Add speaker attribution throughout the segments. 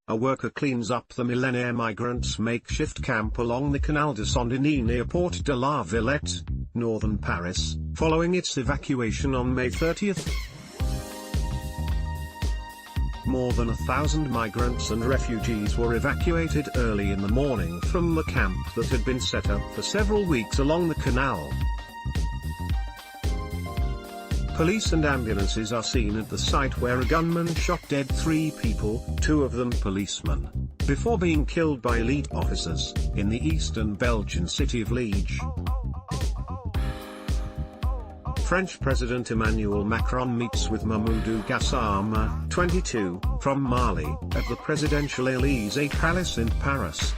Speaker 1: A worker cleans up the Millenaire migrants' makeshift camp along the Canal de Saint-Denis near Porte de la Villette, northern Paris, following its evacuation on May 30th. More than 1,000 migrants and refugees were evacuated early in the morning from the camp that had been set up for several weeks along the canal. Police and ambulances are seen at the site where a gunman shot dead 3 people, 2 of them policemen, before being killed by elite officers, in the eastern Belgian city of Liege. French President Emmanuel Macron meets with Mamadou Gassama, 22, from Mali, at the presidential Élysée Palace in Paris.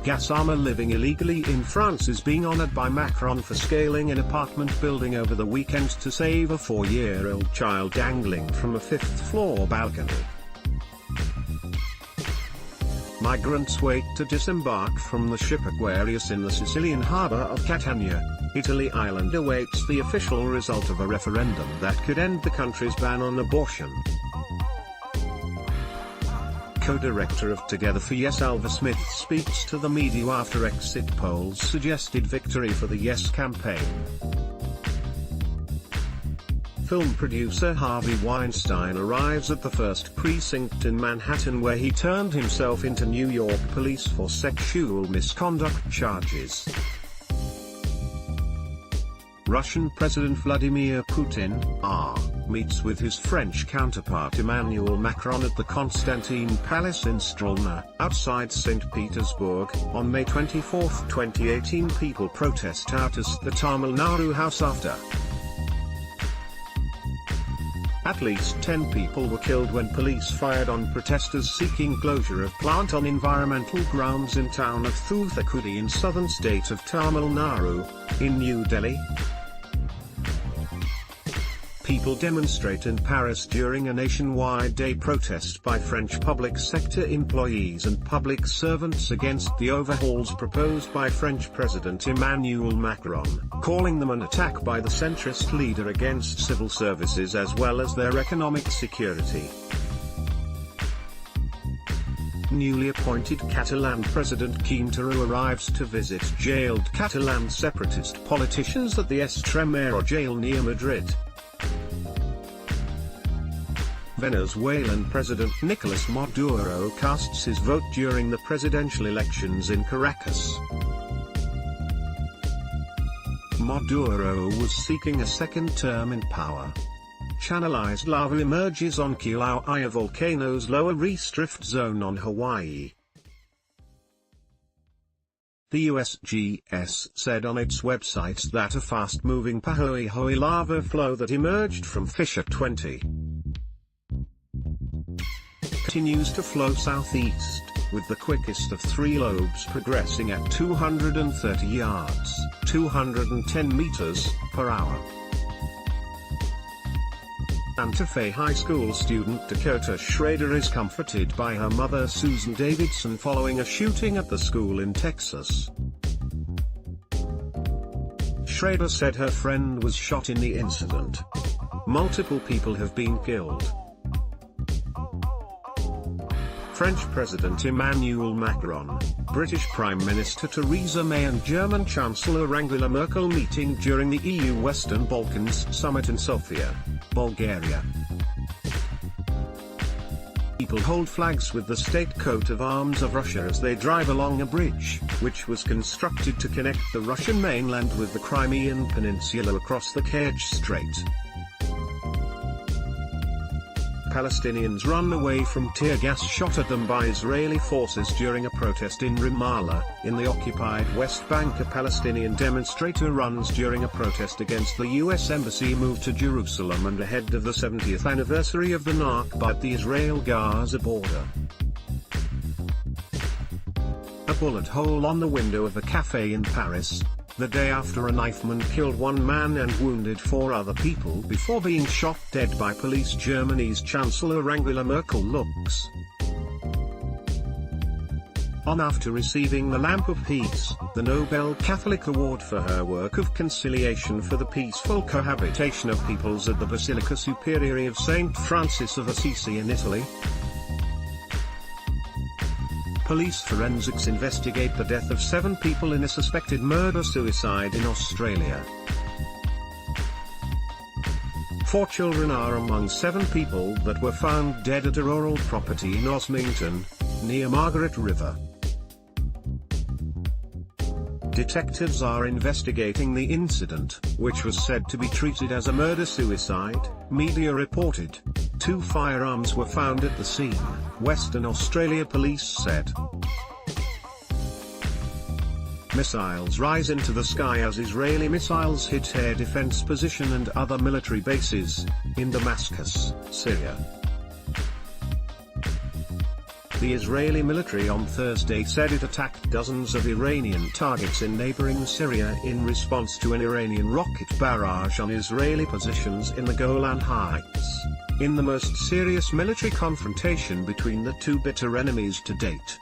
Speaker 1: Gassama, living illegally in France, is being honored by Macron for scaling an apartment building over the weekend to save a 4-year-old child dangling from a 5th-floor balcony. Migrants wait to disembark from the ship Aquarius in the Sicilian harbour of Catania, Italy. Island awaits the official result of a referendum that could end the country's ban on abortion. Co-director of Together for Yes Alva Smith speaks to the media after exit polls suggested victory for the Yes campaign. Film producer Harvey Weinstein arrives at the 1st precinct in Manhattan, where he turned himself into New York police for sexual misconduct charges. Russian President Vladimir Putin, meets with his French counterpart Emmanuel Macron at the Constantine Palace in Strelna, outside St. Petersburg, on May 24, 2018. People protest out at the Tamil Nadu house after at least 10 people were killed when police fired on protesters seeking closure of plant on environmental grounds in town of Thoothukudi in southern state of Tamil Nadu, in New Delhi. People demonstrate in Paris during a nationwide day protest by French public sector employees and public servants against the overhauls proposed by French President Emmanuel Macron, calling them an attack by the centrist leader against civil services as well as their economic security. Newly appointed Catalan President Quintero arrives to visit jailed Catalan separatist politicians at the Extremera jail near Madrid. Venezuelan President Nicolas Maduro casts his vote during the presidential elections in Caracas. Maduro was seeking a second term in power. Channelized lava emerges on Kilauea volcano's lower Reef Drift zone on Hawaii. The USGS said on its website that a fast-moving Pahoehoe lava flow that emerged from Fissure 20 continues to flow southeast, with the quickest of 3 lobes progressing at 230 yards, 210 meters, per hour. Santa Fe High School student Dakota Schrader is comforted by her mother Susan Davidson following a shooting at the school in Texas. Schrader said her friend was shot in the incident. Multiple people have been killed. French President Emmanuel Macron, British Prime Minister Theresa May and German Chancellor Angela Merkel meeting during the EU Western Balkans Summit in Sofia, Bulgaria. People hold flags with the state coat of arms of Russia as they drive along a bridge, which was constructed to connect the Russian mainland with the Crimean Peninsula across the Kerch Strait. Palestinians run away from tear gas shot at them by Israeli forces during a protest in Ramallah, in the occupied West Bank. A Palestinian demonstrator runs during a protest against the U.S. Embassy move to Jerusalem and ahead of the 70th anniversary of the Nakba at the Israel-Gaza border. A bullet hole on the window of a cafe in Paris, the day after a knifeman killed 1 man and wounded 4 other people before being shot dead by police. Germany's Chancellor Angela Merkel looks on after receiving the Lamp of Peace, the Nobel Catholic Award for her work of conciliation for the peaceful cohabitation of peoples at the Basilica Superiore of St. Francis of Assisi in Italy. Police forensics investigate the death of 7 people in a suspected murder-suicide in Australia. 4 children are among 7 people that were found dead at a rural property in Osmington, near Margaret River. Detectives are investigating the incident, which was said to be treated as a murder-suicide, media reported. 2 firearms were found at the scene, Western Australia police said. Missiles rise into the sky as Israeli missiles hit air defense position and other military bases, in Damascus, Syria. The Israeli military on Thursday said it attacked dozens of Iranian targets in neighboring Syria in response to an Iranian rocket barrage on Israeli positions in the Golan Heights, in the most serious military confrontation between the two bitter enemies to date.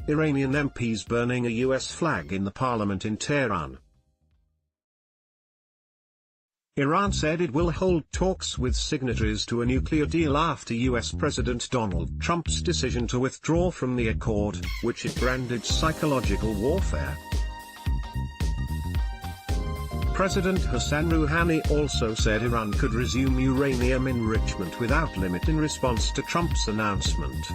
Speaker 1: Iranian MPs burning a US flag in the parliament in Tehran. Iran said it will hold talks with signatories to a nuclear deal after US President Donald Trump's decision to withdraw from the accord, which it branded psychological warfare. President Hassan Rouhani also said Iran could resume uranium enrichment without limit in response to Trump's announcement.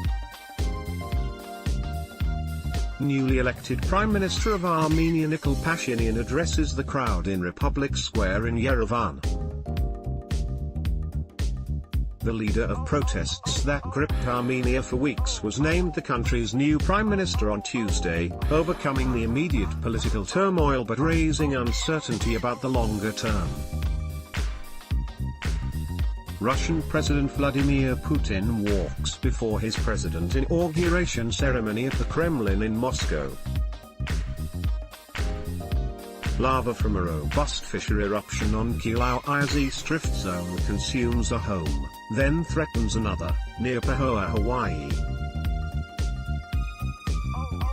Speaker 1: Newly elected Prime Minister of Armenia Nikol Pashinyan addresses the crowd in Republic Square in Yerevan. The leader of protests that gripped Armenia for weeks was named the country's new prime minister on Tuesday, overcoming the immediate political turmoil but raising uncertainty about the longer term. Russian President Vladimir Putin walks before his president inauguration ceremony at the Kremlin in Moscow. Lava from a robust fissure eruption on Kilaue's East Rift Zone consumes a home, then threatens another, near Pahoa, Hawaii.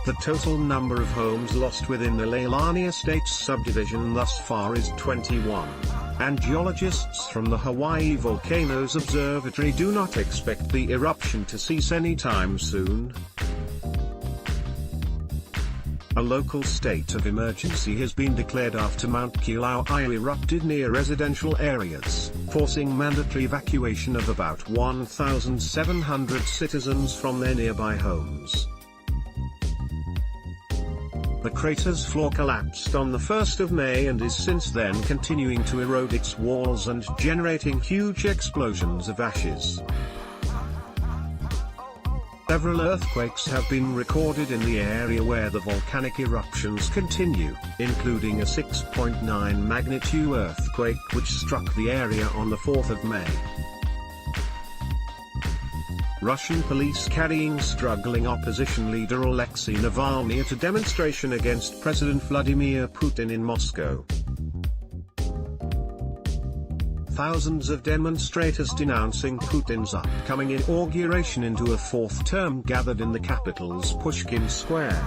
Speaker 1: The total number of homes lost within the Leilani Estates subdivision thus far is 21. And geologists from the Hawaii Volcanoes Observatory do not expect the eruption to cease anytime soon. A local state of emergency has been declared after Mount Kilauea erupted near residential areas, forcing mandatory evacuation of about 1,700 citizens from their nearby homes. The crater's floor collapsed on the 1st of May and is since then continuing to erode its walls and generating huge explosions of ashes. Several earthquakes have been recorded in the area where the volcanic eruptions continue, including a 6.9 magnitude earthquake which struck the area on the 4th of May. Russian police carrying struggling opposition leader Alexei Navalny at a demonstration against President Vladimir Putin in Moscow. Thousands of demonstrators denouncing Putin's upcoming inauguration into a 4th term gathered in the capital's Pushkin Square.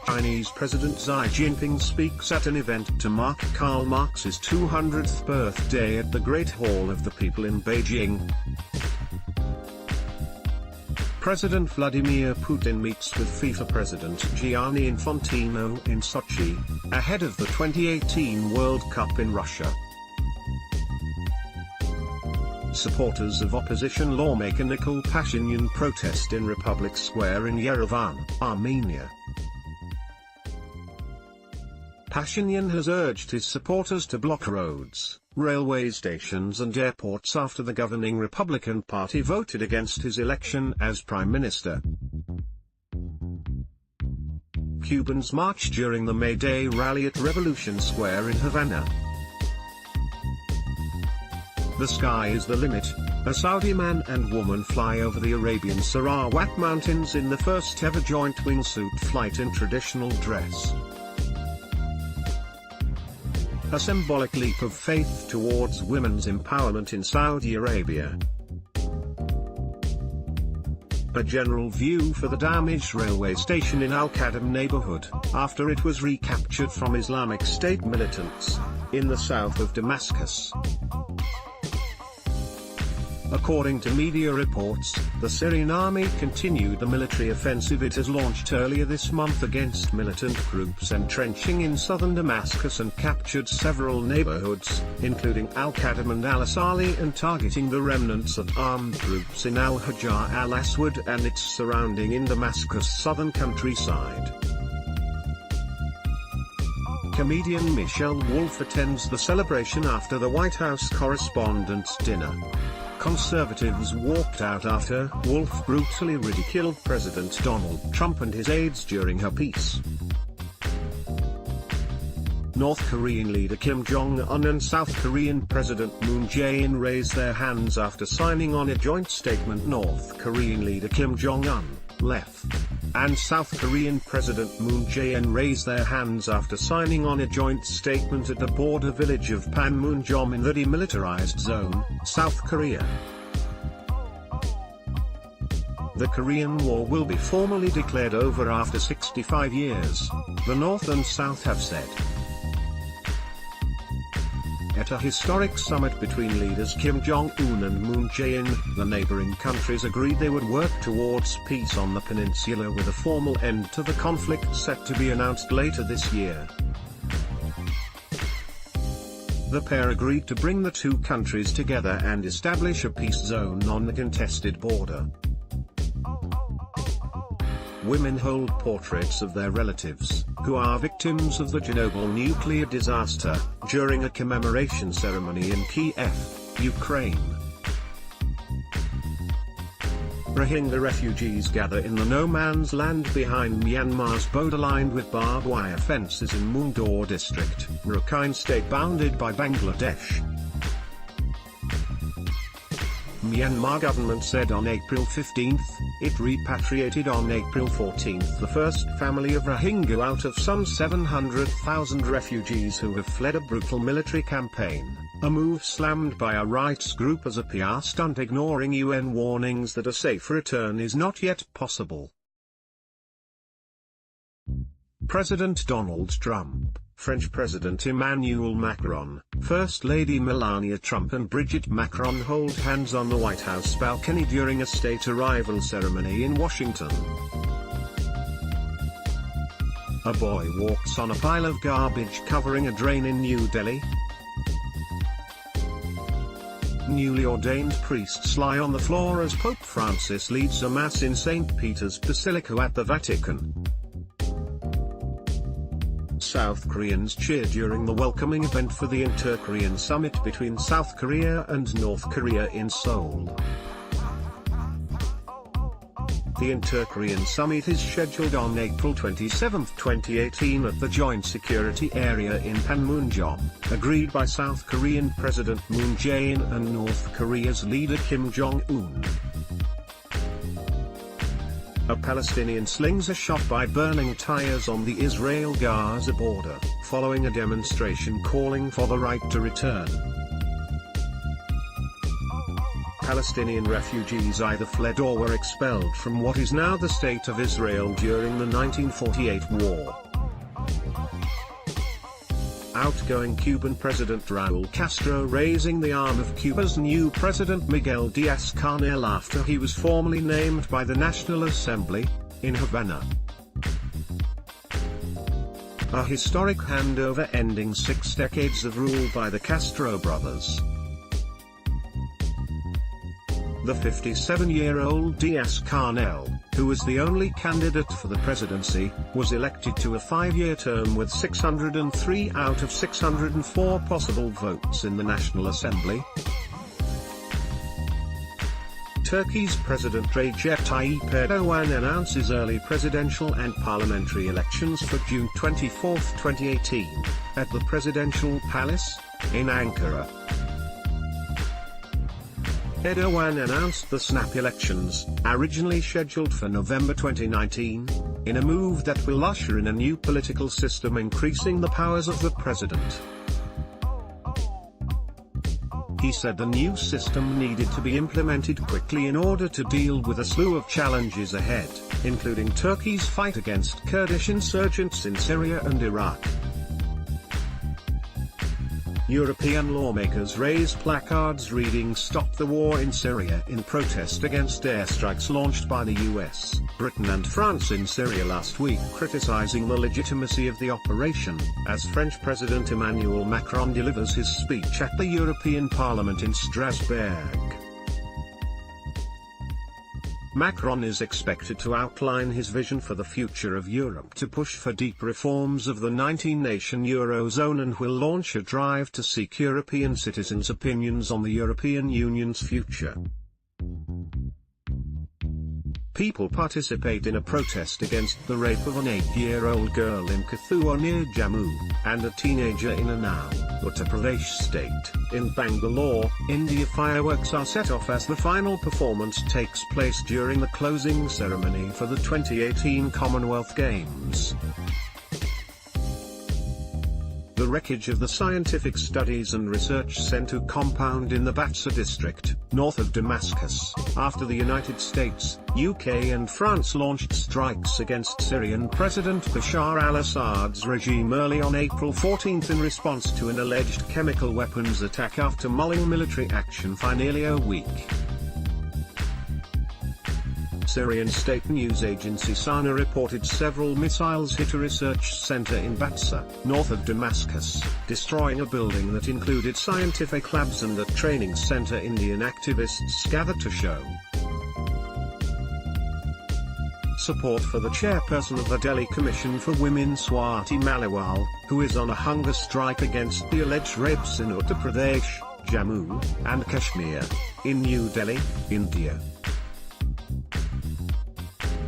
Speaker 1: Chinese President Xi Jinping speaks at an event to mark Karl Marx's 200th birthday at the Great Hall of the People in Beijing. President Vladimir Putin meets with FIFA President Gianni Infantino in Sochi, ahead of the 2018 World Cup in Russia. Supporters of opposition lawmaker Nikol Pashinyan protest in Republic Square in Yerevan, Armenia. Pashinyan has urged his supporters to block roads, railway stations and airports after the governing Republican Party voted against his election as prime minister. Cubans march during the May Day rally at Revolution Square in Havana. The sky is the limit. A Saudi man and woman fly over the Arabian Sarawak Mountains in the first ever joint wingsuit flight in traditional dress. A symbolic leap of faith towards women's empowerment in Saudi Arabia. a general view for the damaged railway station in Al-Qadam neighborhood, after it was recaptured from Islamic State militants, in the south of Damascus. According to media reports, the Syrian army continued the military offensive it has launched earlier this month against militant groups entrenching in southern Damascus and captured several neighborhoods, including Al-Qadam and Al-Asali, and targeting the remnants of armed groups in Al-Hajar al-Aswad and its surrounding in Damascus' southern countryside. Comedian Michelle Wolf attends the celebration after the White House Correspondents' Dinner. Conservatives walked out after Wolf brutally ridiculed President Donald Trump and his aides during her piece. North Korean leader Kim Jong-un and South Korean President Moon Jae-in raised their hands after signing on a joint statement. North Korean leader Kim Jong-un, left, and South Korean President Moon Jae-in raised their hands after signing on a joint statement at the border village of Panmunjom in the demilitarized zone, South Korea. The Korean War will be formally declared over after 65 years, the North and South have said. At a historic summit between leaders Kim Jong-un and Moon Jae-in, the neighboring countries agreed they would work towards peace on the peninsula with a formal end to the conflict set to be announced later this year. The pair agreed to bring the two countries together and establish a peace zone on the contested border. Women hold portraits of their relatives, who are victims of the Chernobyl nuclear disaster, during a commemoration ceremony in Kiev, Ukraine. Rohingya refugees gather in the no-man's land behind Myanmar's border lined with barbed wire fences in Mundor district, Rakhine state bounded by Bangladesh. Myanmar government said on April 15, it repatriated on April 14 the first family of Rohingya out of some 700,000 refugees who have fled a brutal military campaign, a move slammed by a rights group as a PR stunt, ignoring UN warnings that a safe return is not yet possible. President Donald Trump, French President Emmanuel Macron, First Lady Melania Trump and Brigitte Macron hold hands on the White House balcony during a state arrival ceremony in Washington. A boy walks on a pile of garbage covering a drain in New Delhi. Newly ordained priests lie on the floor as Pope Francis leads a mass in St. Peter's Basilica at the Vatican. South Koreans cheer during the welcoming event for the Inter-Korean summit between South Korea and North Korea in Seoul. The Inter-Korean summit is scheduled on April 27, 2018 at the Joint Security Area in Panmunjom, agreed by South Korean President Moon Jae-in and North Korea's leader Kim Jong-un. A Palestinian slings a shot by burning tires on the Israel-Gaza border, following a demonstration calling for the right to return. Palestinian refugees either fled or were expelled from what is now the State of Israel during the 1948 war. Outgoing Cuban President Raúl Castro raising the arm of Cuba's new president Miguel Díaz-Canel after he was formally named by the National Assembly, in Havana. A historic handover ending 6 decades of rule by the Castro brothers. The 57-year-old Díaz-Canel, who was the only candidate for the presidency, was elected to a 5-year term with 603 out of 604 possible votes in the National Assembly. Turkey's President Recep Tayyip Erdogan announces early presidential and parliamentary elections for June 24, 2018, at the Presidential Palace, in Ankara. Erdogan announced the snap elections, originally scheduled for November 2019, in a move that will usher in a new political system increasing the powers of the president. He He said the new system needed to be implemented quickly in order to deal with a slew of challenges ahead, including Turkey's fight against Kurdish insurgents in Syria and Iraq. European lawmakers raised placards reading "Stop the War in Syria" in protest against airstrikes launched by the US, Britain and France in Syria last week, criticizing the legitimacy of the operation, as French President Emmanuel Macron delivers his speech at the European Parliament in Strasbourg. Macron is expected to outline his vision for the future of Europe to push for deep reforms of the 19-nation Eurozone and will launch a drive to seek European citizens' opinions on the European Union's future. People participate in a protest against the rape of an 8-year-old girl in Kathua near Jammu, and a teenager in Unnao, Uttar Pradesh state. In Bangalore, India, fireworks are set off as the final performance takes place during the closing ceremony for the 2018 Commonwealth Games. The wreckage of the Scientific Studies and Research Center compound in the Batsa district, north of Damascus, after the United States, UK and France launched strikes against Syrian President Bashar al-Assad's regime early on April 14 in response to an alleged chemical weapons attack after mulling military action for nearly a week. Syrian state news agency Sana reported several missiles hit a research center in Batsa, north of Damascus, destroying a building that included scientific labs and a training center Indian activists gathered to show support for the chairperson of the Delhi Commission for Women Swati Maliwal, who is on a hunger strike against the alleged rapes in Uttar Pradesh, Jammu, and Kashmir, in New Delhi, India.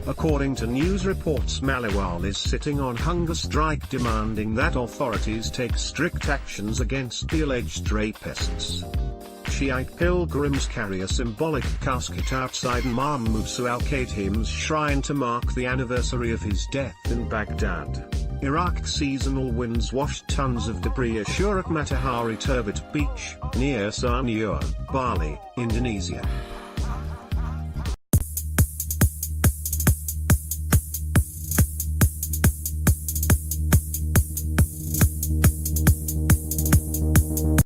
Speaker 1: According to news reports, Maliwal is sitting on hunger strike demanding that authorities take strict actions against the alleged rapists. Shiite pilgrims carry a symbolic casket outside Imam Musa al-Khatam's shrine to mark the anniversary of his death in Baghdad. Iraq's seasonal winds washed tons of debris ashore at Matahari Turbot Beach, near Sanur, Bali, Indonesia.